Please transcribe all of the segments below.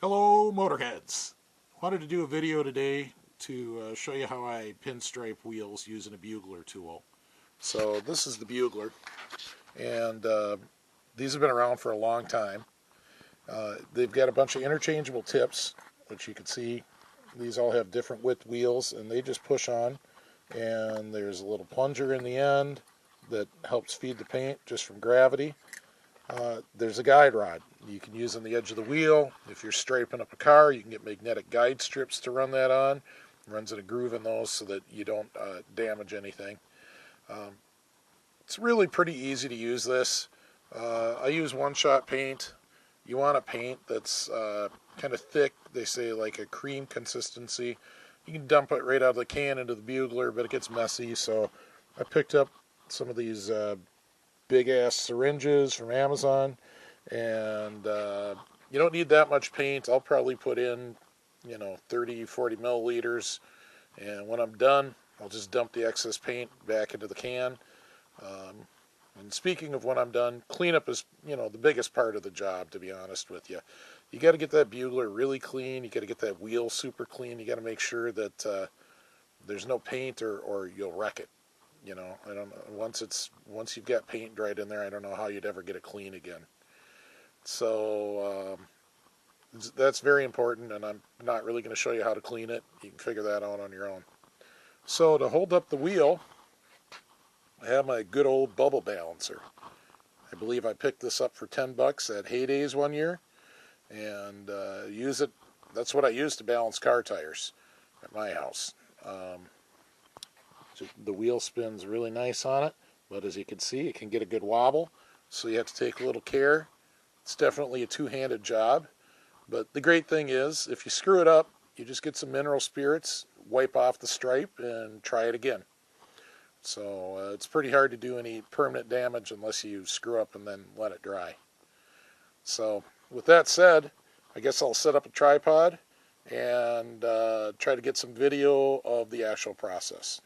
Hello Motorheads! Wanted to do a video today to show you how I pinstripe wheels using a Beugler tool. So this is the Beugler, and these have been around for a long time. They've got a bunch of interchangeable tips, which you can see. These all have different width wheels, and they just push on, and there's a little plunger in the end that helps feed the paint just from gravity. There's a guide rod you can use on the edge of the wheel. If you're striping up a car, you can get magnetic guide strips to run that on. It runs in a groove in those so that you don't damage anything. It's really pretty easy to use this. I use one-shot paint. You want a paint that's kind of thick. They say like a cream consistency. You can dump it right out of the can into the Beugler, but it gets messy, so I picked up some of these big ass syringes from Amazon, and you don't need that much paint. I'll probably put in 30-40 milliliters, and when I'm done I'll just dump the excess paint back into the can. And speaking of when I'm done, cleanup is the biggest part of the job, to be honest with you. You got to get that Beugler really clean. You got to get that wheel super clean. You got to make sure that there's no paint or you'll wreck it. I don't know. Once you've got paint dried in there, I don't know how you'd ever get it clean again. So that's very important, and I'm not really going to show you how to clean it. You can figure that out on your own. So to hold up the wheel, I have my good old bubble balancer. I believe I picked this up for $10 at Heydays one year, and use it. That's what I use to balance car tires at my house. The wheel spins really nice on it, but as you can see, it can get a good wobble, so you have to take a little care. It's definitely a two-handed job, but the great thing is, if you screw it up, you just get some mineral spirits, wipe off the stripe, and try it again. So it's pretty hard to do any permanent damage unless you screw up and then let it dry. So with that said, I guess I'll set up a tripod and try to get some video of the actual process.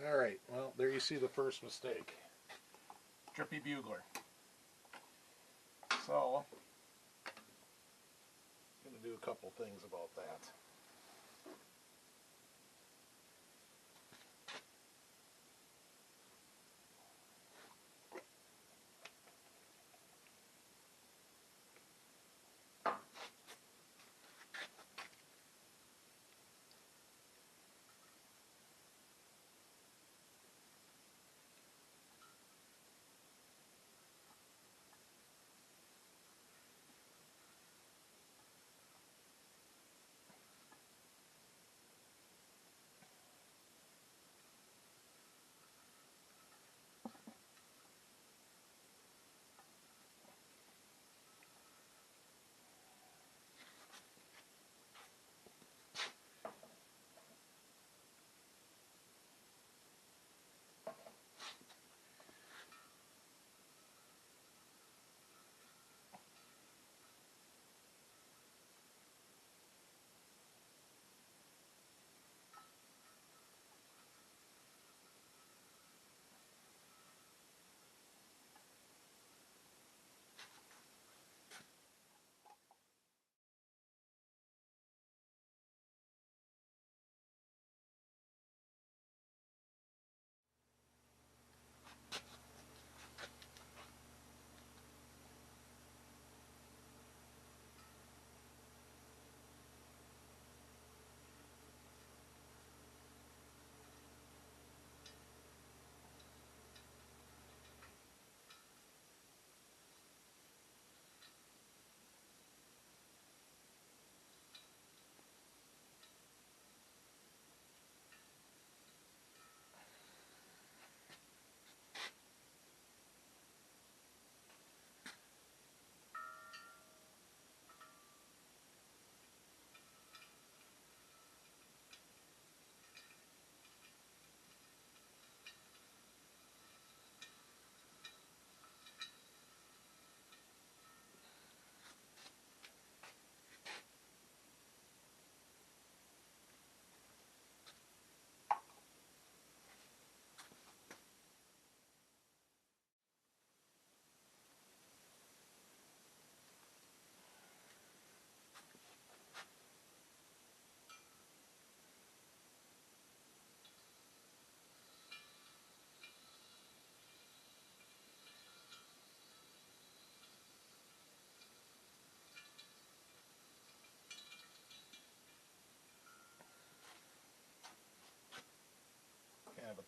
Alright, well, there you see the first mistake. Drippy Beugler. So, I'm going to do a couple things about that.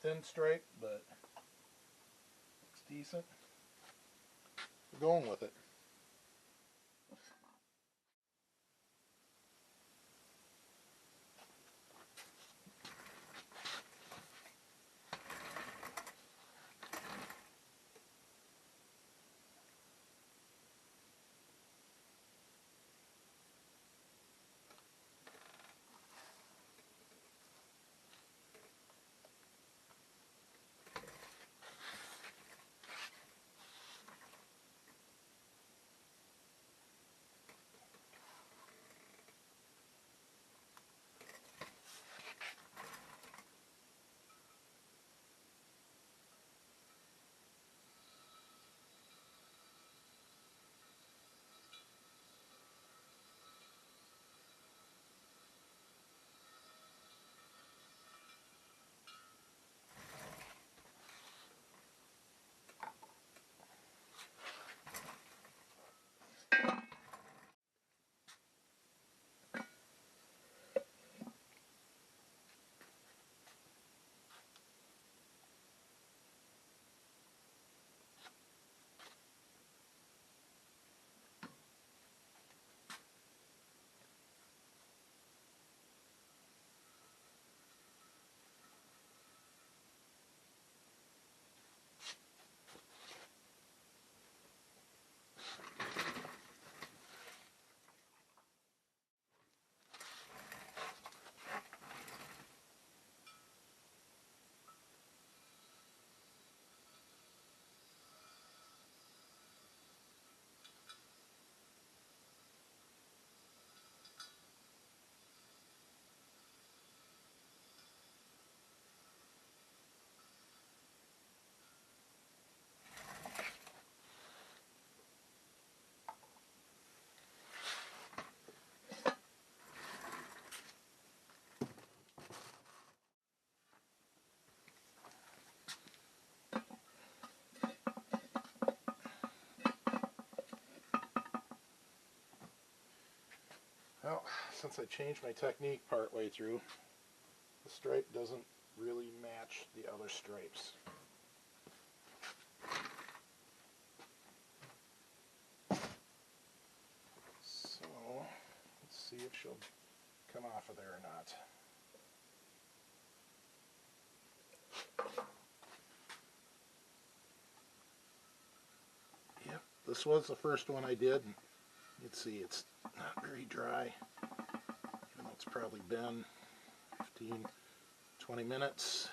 thin stripe, but it's decent. We're going with it. Well, since I changed my technique partway through, the stripe doesn't really match the other stripes. So, let's see if she'll come off of there or not. Yep, this was the first one I did. You can see it's not very dry, even though it's probably been 15, 20 minutes.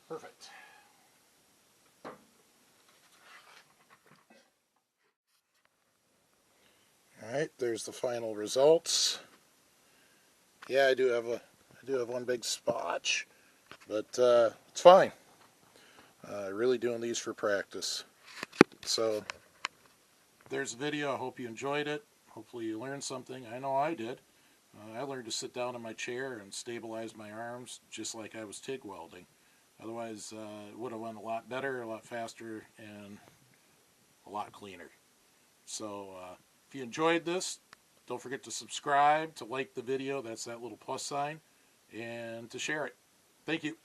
Perfect. Alright, there's the final results. Yeah, I do have one big spotch, but it's fine. Really doing these for practice. So there's the video. I hope you enjoyed it. Hopefully you learned something. I know I did. I learned to sit down in my chair and stabilize my arms just like I was TIG welding. Otherwise, it would have went a lot better, a lot faster, and a lot cleaner. So if you enjoyed this, don't forget to subscribe, to like the video, that's that little plus sign, and to share it. Thank you.